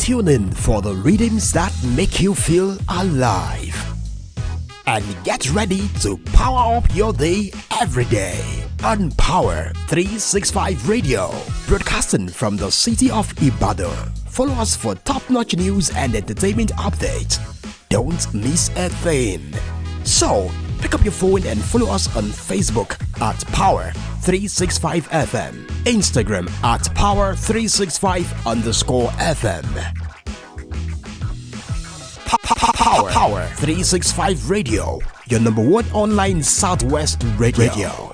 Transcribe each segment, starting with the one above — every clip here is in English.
Tune in for the rhythms that make you feel alive. And get ready to power up your day every day on Power 365 Radio, broadcasting from the city of Ibadan. Follow us for top-notch news and entertainment updates. Don't miss a thing. So, pick up your phone and follow us on Facebook at Power 365 FM, Instagram at Power 365 _FM. Power 365 Radio, your number one online Southwest radio.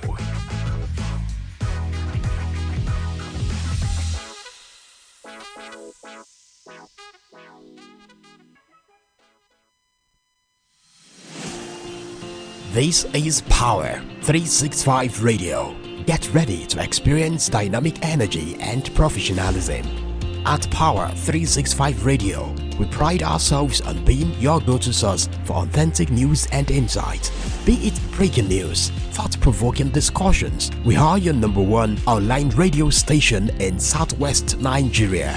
This is Power 365 Radio. Get ready to experience dynamic energy and professionalism. At Power 365 Radio, we pride ourselves on being your go-to source for authentic news and insight. Be it breaking news, thought-provoking discussions, we are your number one online radio station in Southwest Nigeria.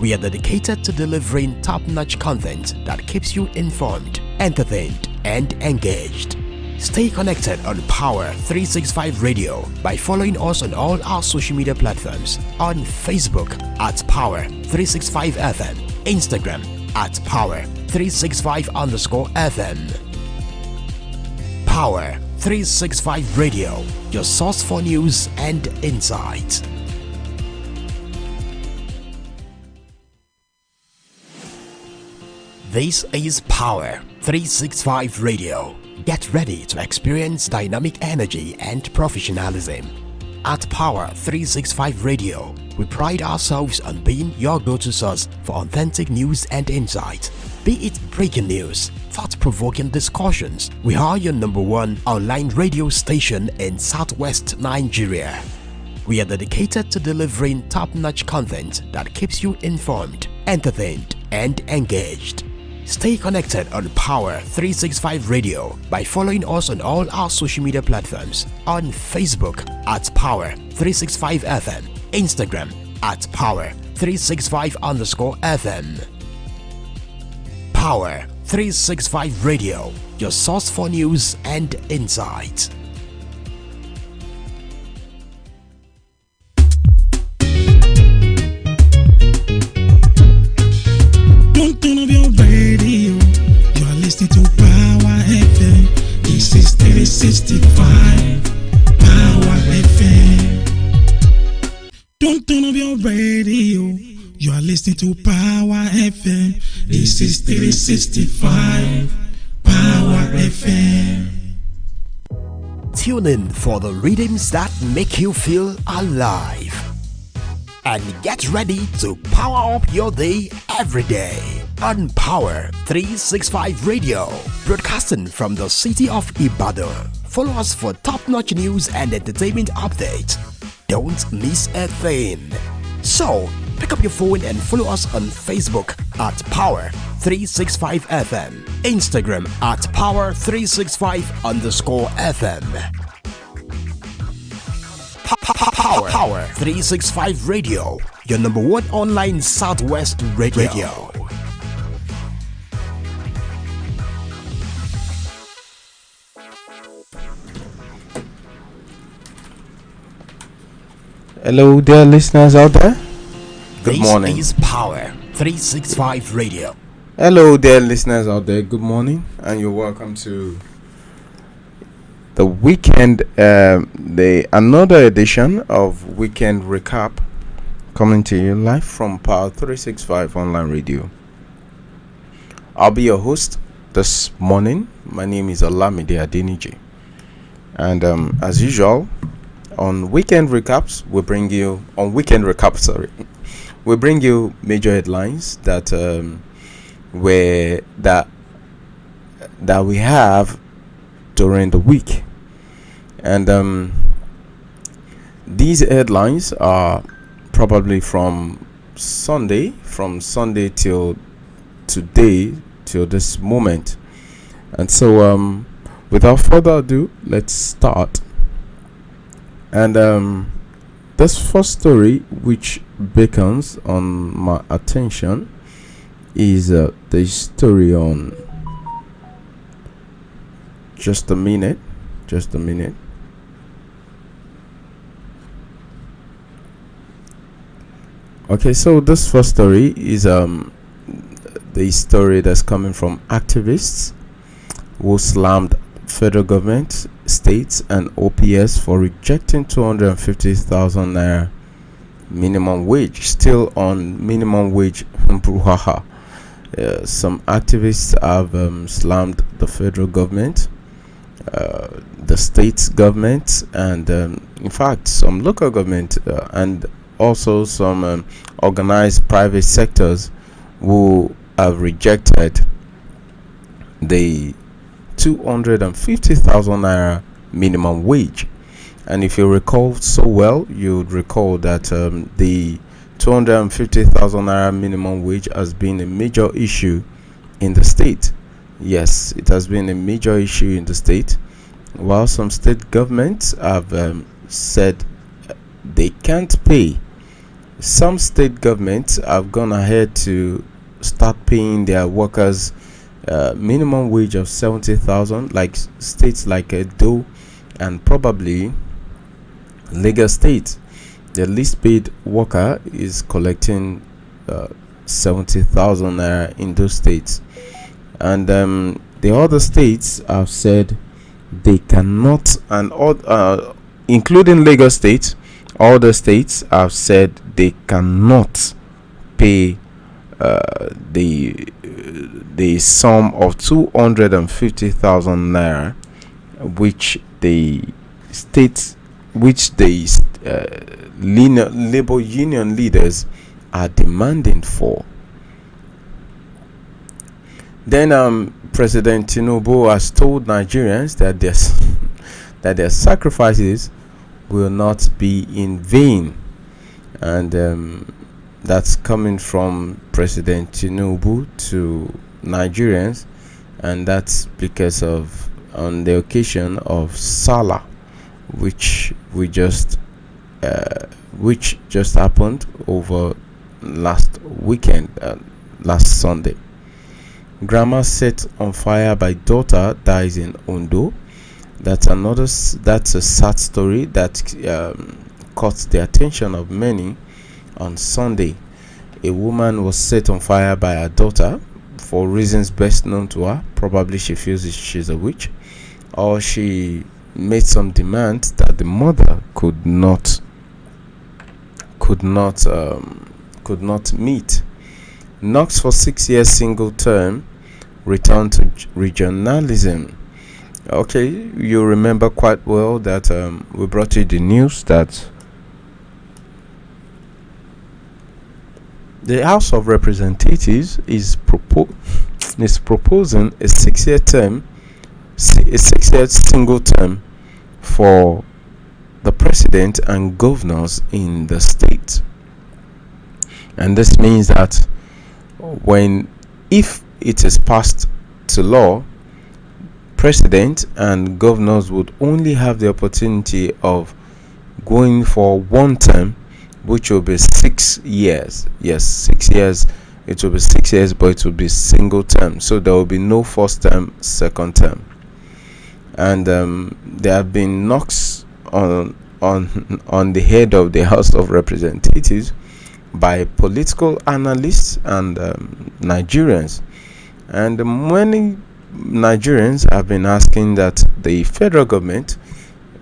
We are dedicated to delivering top-notch content that keeps you informed, entertained, and engaged. Stay connected on Power 365 Radio by following us on all our social media platforms. On Facebook at Power 365 FM, Instagram at Power 365 _FM. Power 365 Radio, your source for news and insight. This is Power 365 Radio. Get ready to experience dynamic energy and professionalism. At Power 365 Radio, we pride ourselves on being your go-to source for authentic news and insight. Be it breaking news, thought-provoking discussions, we are your number one online radio station in Southwest Nigeria. We are dedicated to delivering top-notch content that keeps you informed, entertained, and engaged. Stay connected on Power 365 Radio by following us on all our social media platforms. On Facebook at Power 365 FM, Instagram at Power 365 _FM. Power 365 Radio, your source for news and insight. Don't turn off your radio. You are listening to Power FM. This is 365 Power FM. Don't turn off your radio. You are listening to Power FM. This is 365 Power FM. Tune in for the rhythms that make you feel alive. And get ready to power up your day every day on Power 365 Radio, broadcasting from the city of Ibadan. Follow us for top-notch news and entertainment updates. Don't miss a thing. So, pick up your phone and follow us on Facebook at Power 365 FM, Instagram at Power 365 _FM. Power 365 Radio, your number one online Southwest radio. Hello dear listeners out there. Good morning. This is Power 365 Radio. Hello dear listeners out there. Good morning, and you're welcome to the weekend, another edition of Weekend Recap, coming to you live from Power 365 Online Radio. I'll be your host this morning. My name is Alayande Adeniji, and as usual, on Weekend Recaps, we bring you major headlines that we have during the week. And these headlines are probably from Sunday till today, till this moment. And so without further ado, let's start. And this first story which beckons on my attention is the story on. Just a minute. Okay, so this first story is the story that's coming from activists who slammed federal government, states, and OPS for rejecting 250,000 naira minimum wage. Still on minimum wage brouhaha. Some activists have slammed the federal government, the state government, and in fact some local government, and also some organized private sectors who have rejected the 250,000 naira minimum wage. And if you recall so well, you'd recall that the 250,000 naira minimum wage has been a major issue in the state. Yes, it has been a major issue in the state. While some state governments have said they can't pay, some state governments have gone ahead to start paying their workers minimum wage of 70,000, like states like Edo and probably Lagos State. The least paid worker is collecting 70,000 naira in those states, and the other states have said they cannot, and all, including Lagos State, all the states have said they cannot pay the sum of 250,000 naira, which the states, which the labor union leaders are demanding for. Then President Tinubu has told Nigerians that their sacrifices will not be in vain, and that's coming from President Tinubu to Nigerians, and that's because of on the occasion of Salah, which just happened over last weekend, last Sunday. Grandma set on fire by daughter dies in Ondo. That's a sad story that caught the attention of many on Sunday. A woman was set on fire by her daughter for reasons best known to her. Probably she feels she's a witch, or she made some demands that the mother could not meet. Knox for 6 years single term, returned to regionalism. Okay, you remember quite well that we brought you the news that the House of Representatives is proposing a 6-year term, a 6-year single term for the president and governors in the state. And this means that if it is passed to law, president and governors would only have the opportunity of going for one term, which will be 6 years. Yes, 6 years. It will be 6 years, but it will be single term. So there will be no first term, second term. And there have been knocks on the head of the House of Representatives by political analysts and Nigerians. And many Nigerians have been asking that the federal government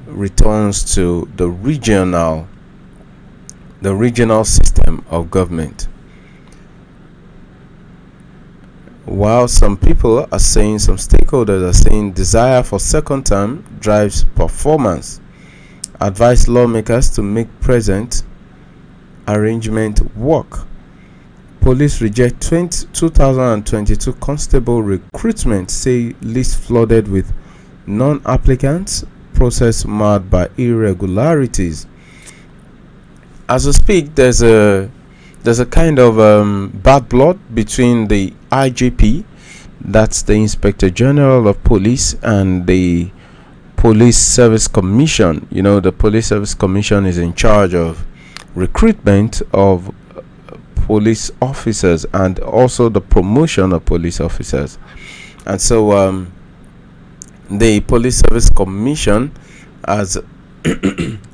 returns to the regional system of government. While some people are saying, some stakeholders are saying, desire for second term drives performance. Advise lawmakers to make present arrangement work. Police reject 2022 constable recruitment, say list flooded with non-applicants, process marred by irregularities. As we speak, there's a kind of bad blood between the IGP, that's the Inspector General of Police, and the Police Service Commission. The Police Service Commission is in charge of recruitment of police officers and also the promotion of police officers. And so the Police Service Commission has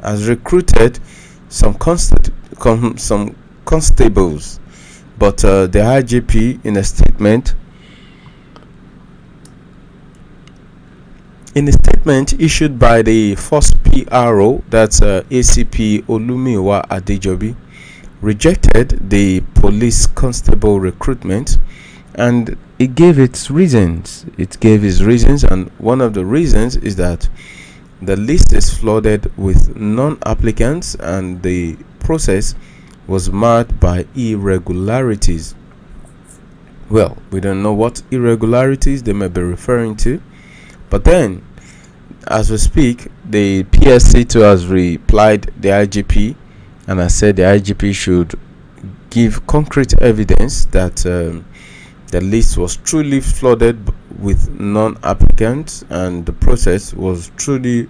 has recruited some constables, but the IGP in a statement issued by the first PRO, that's ACP Olumiwa Adejobi, rejected the police constable recruitment, and it gave its reasons. And one of the reasons is that the list is flooded with non-applicants and the process was marked by irregularities. Well, we don't know what irregularities they may be referring to, but then as we speak, the PSC too has replied the IGP and has said the IGP should give concrete evidence that the list was truly flooded with non-applicants and the process was truly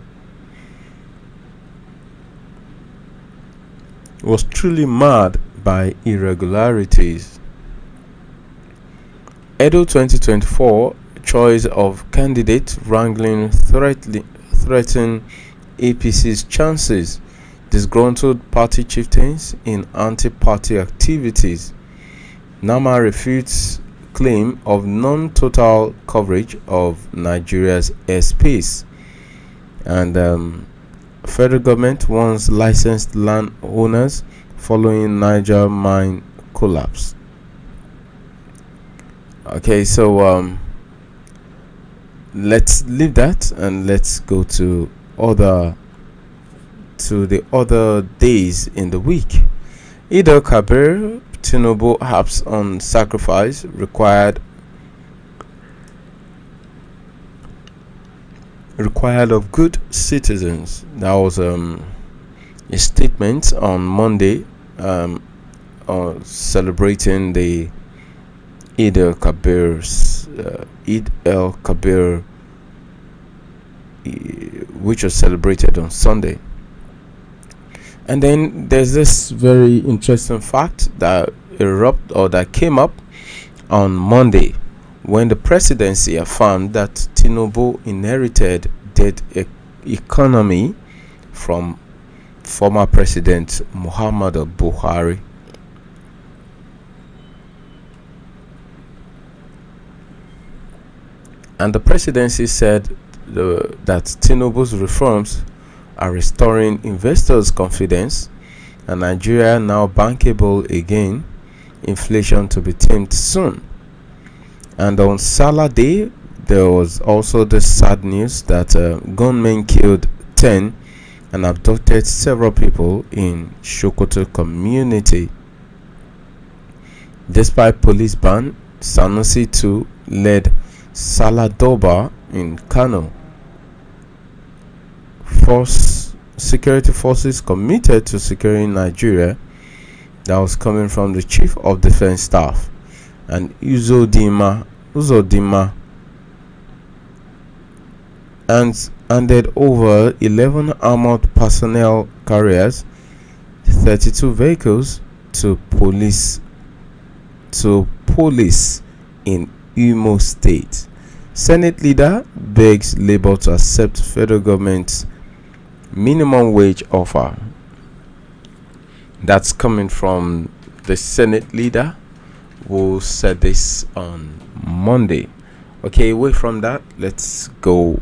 marred by irregularities. Edo 2024 choice of candidate wrangling threaten APC's chances. Disgruntled party chieftains in anti-party activities. Nama refutes claim of non-total coverage of Nigeria's airspace. And federal government warns licensed land owners following Niger mine collapse. Okay, so let's leave that and let's go to the other days in the week. Kabir, Tinubu harps on sacrifice required of good citizens. That was a statement on Monday, celebrating the Eid al-Kabir, which was celebrated on Sunday. And then there's this very interesting fact that came up on Monday when the presidency affirmed that Tinubu inherited dead economy from former President Muhammadu Buhari. And the presidency said that Tinubu's reforms are restoring investors' confidence, and Nigeria now bankable again, inflation to be tamed soon. And on Salah Day, there was also the sad news that gunmen killed 10 and abducted several people in Sokoto community. Despite police ban, Sanusi II led Salah Doba in Kano. Security forces committed to securing Nigeria. That was coming from the Chief of Defense Staff. And Uzodinma and handed over 11 armored personnel carriers, 32 vehicles to police in Imo State. Senate leader begs Labour to accept federal government's minimum wage offer. That's coming from the Senate leader who said this on Monday. Okay, away from that, let's go.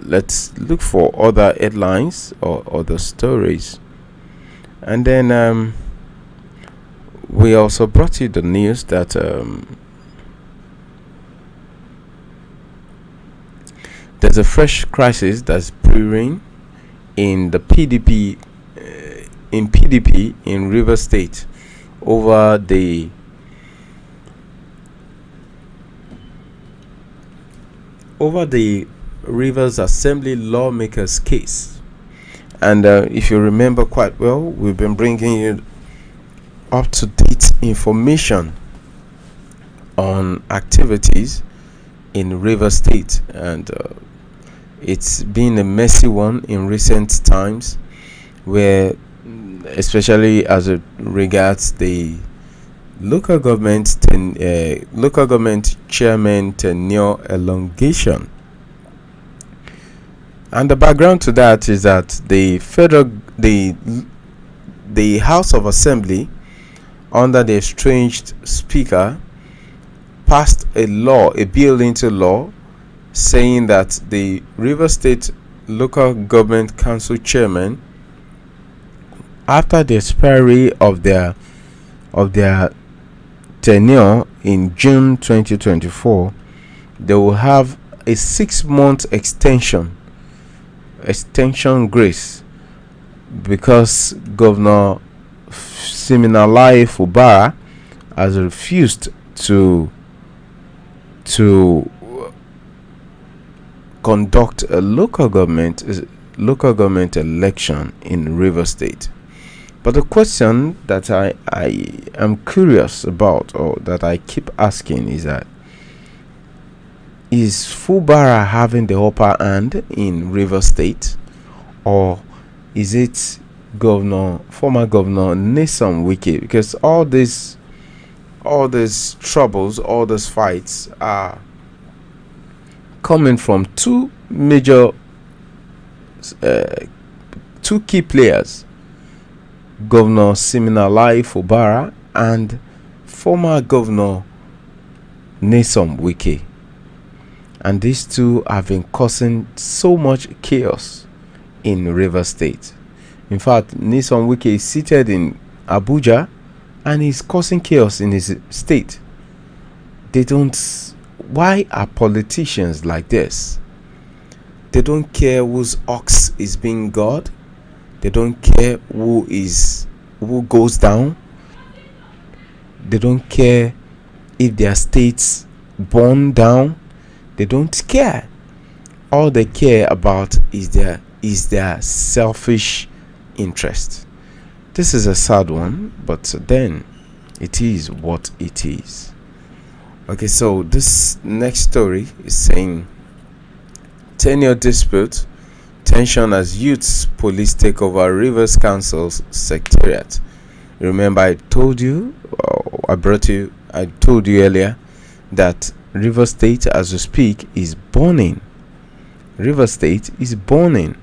Let's look for other headlines or other stories. And then we also brought you the news that there's a fresh crisis that's brewing in the PDP in Rivers State over the Rivers Assembly lawmakers case. And if you remember quite well, we've been bringing you up to date information on activities in Rivers State, and it's been a messy one in recent times, where especially as it regards the local government chairman tenure elongation. And the background to that is that the House of Assembly, under the estranged speaker, passed a bill into law, saying that the Rivers State Local Government Council chairman, after the expiry of their tenure in June 2024, they will have a 6-month extension grace, because Governor Siminalayi Fubara has refused to conduct a local government election in Rivers State. But the question that I am curious about, or that I keep asking, is that, is Fubara having the upper hand in Rivers State, or is it former Governor Nyesom Wike? Because all these troubles, all these fights are coming from two key players: Governor Siminalayi Fubara and former Governor Nyesom Wike. And these two have been causing so much chaos in Rivers State. In fact, Nyesom Wike is seated in Abuja and is causing chaos in his state. Why are politicians like this? They don't care whose ox is being gored. They don't care who goes down. They don't care if their states burn down. They don't care. All they care about is their selfish interest. This is a sad one, but then it is what it is. Okay, so this next story is saying tenure dispute, tension as youths police take over Rivers Council's secretariat. Remember, I told you earlier that Rivers State, as we speak, is burning. Rivers State is burning.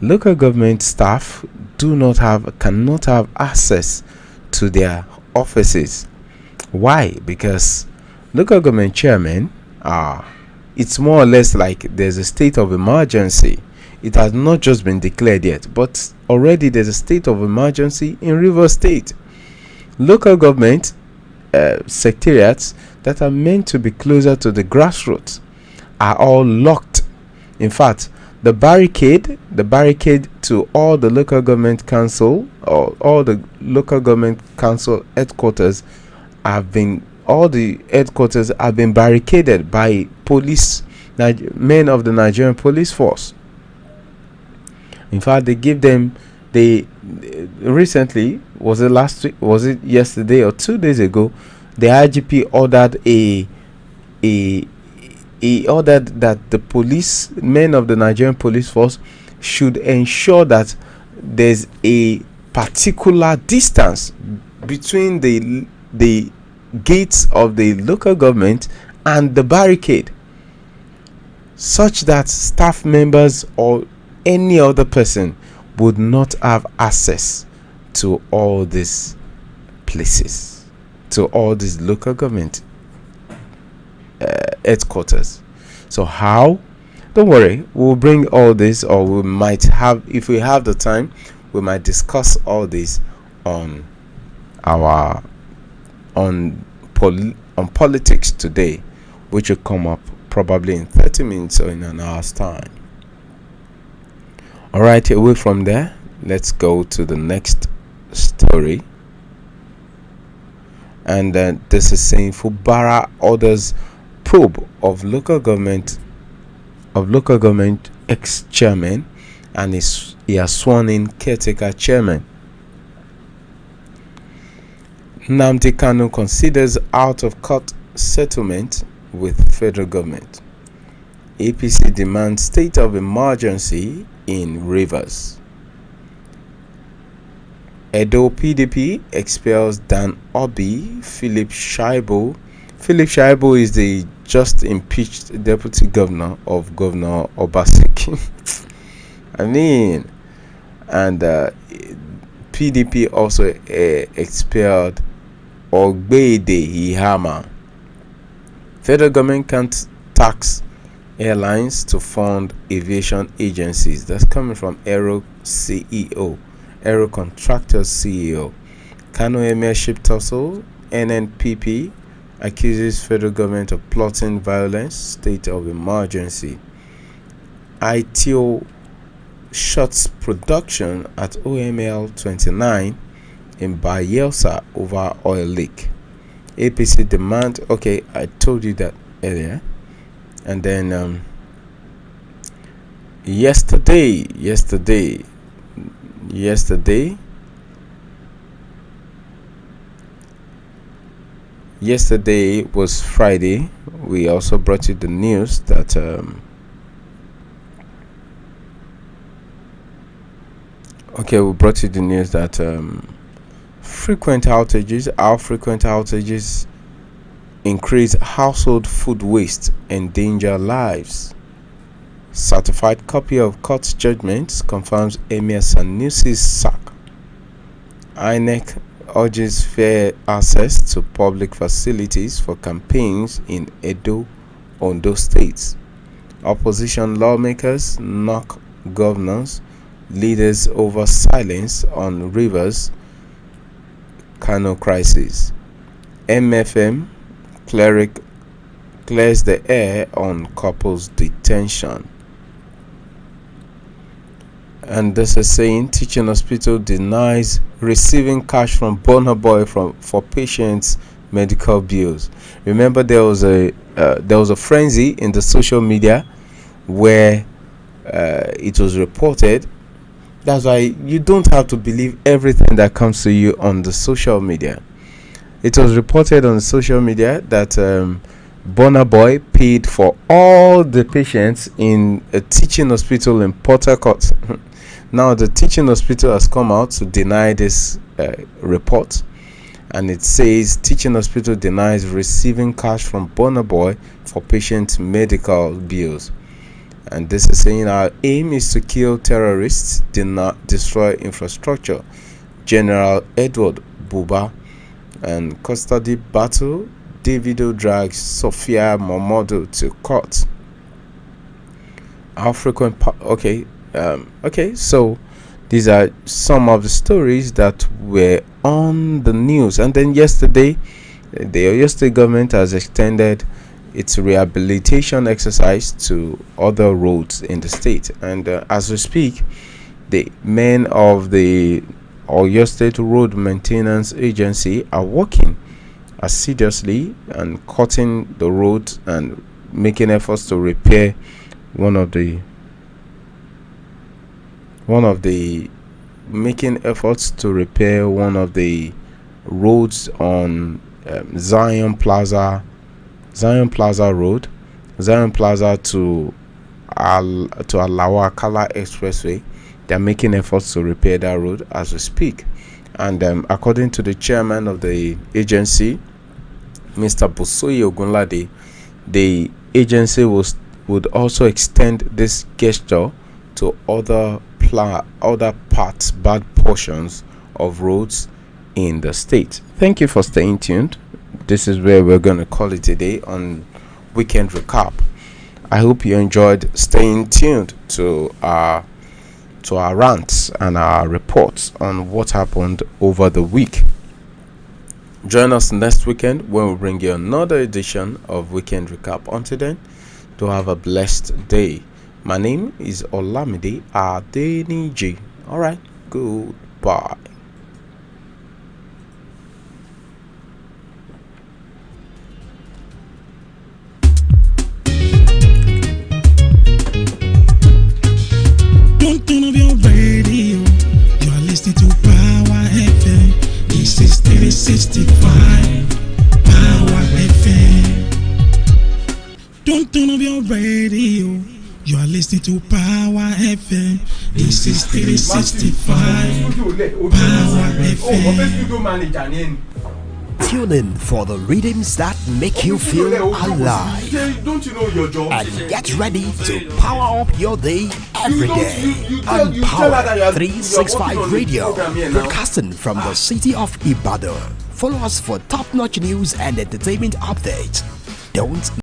Local government staff cannot have access to their offices. Why? Because local government chairmen it's more or less like there's a state of emergency. It has not just been declared yet, but already there's a state of emergency in Rivers State. Local government secretariats that are meant to be closer to the grassroots are all locked. In fact, the barricade to all the local government council, or all the local government council headquarters all the headquarters have been barricaded by men of the Nigerian police force. In fact, recently, was it last week, was it yesterday or 2 days ago, the IGP ordered ordered that the men of the Nigerian police force should ensure that there's a particular distance between the gates of the local government and the barricade, such that staff members or any other person would not have access to all these places, to all these local government headquarters. So how? Don't worry, we'll bring all this, or we might have, if we have the time, we might discuss all this on politics today, which will come up probably in 30 minutes or in an hour's time. All right, away from there, let's go to the next story. And this is saying Fubara orders probe of local government ex-chairman, and he has sworn in caretaker chairman. Nnamdi Kanu considers out-of-court settlement with federal government. APC demands state of emergency in Rivers. Edo PDP expels Dan Obi. Philip Shaibu. Philip Shaibu is the just impeached deputy governor of Governor Obaseki. I mean, and PDP also expelled Ogbede Ihama. Federal government can't tax airlines to fund aviation agencies. That's coming from Aero CEO, Aero Contractors CEO. Kano Emir ship tussle. NNPP accuses federal government of plotting violence. State of emergency. ITO shuts production at OML 29 in Bayelsa over oil leak. APC demand. Okay, I told you that earlier. And then yesterday was Friday. We also brought you the news that frequent outages increase household food waste, endanger lives. Certified copy of court judgments confirms Emir Sanusi's sack. INEC urges fair access to public facilities for campaigns in Edo, Ondo states. Opposition lawmakers knock governors, leaders over silence on Rivers Kano crisis. MFM cleric clears the air on couple's detention. And this is saying teaching hospital denies receiving cash from Burna Boy for patients' medical bills. Remember, there was a frenzy in the social media where it was reported. That's why you don't have to believe everything that comes to you on the social media. It was reported on social media that Burna Boy paid for all the patients in a teaching hospital in Port Harcourt. Now the teaching hospital has come out to deny this report, and it says teaching hospital denies receiving cash from Burna Boy for patient medical bills. And this is saying our aim is to kill terrorists, destroy infrastructure. General Edward Buba. And custody battle. Davido drags Sophia Momodu to court. How frequent? So these are some of the stories that were on the news. And then yesterday, the Oyo State government has extended its rehabilitation exercise to other roads in the state. And as we speak, the men of the Oyo State Road Maintenance Agency are working assiduously and cutting the road and making efforts to repair one of the roads on Zion Plaza Road, Zion Plaza to Alawakala Expressway. They're making efforts to repair that road as we speak. And according to the chairman of the agency, Mr. Busoyi Ogunlade, the agency would also extend this gesture to other bad portions of roads in the state. Thank you for staying tuned. This is where we're going to call it a day on Weekend Recap. I hope you enjoyed staying tuned to our rants and our reports on what happened over the week. Join us next weekend when we bring you another edition of Weekend Recap. Until then, do have a blessed day. My name is Olamide Adeniji. Alright, goodbye. Don't turn off your radio. You are listening to Power FM. This is 365 Power FM. Don't turn off your radio. You are listening to Power FM. This is 365 Power FM. Tune in for the rhythms that make you feel alive. Don't you know your job? And get ready to power up your day every day on Power 365 Radio, broadcasting from the city of Ibadan. Follow us for top-notch news and entertainment updates. Don't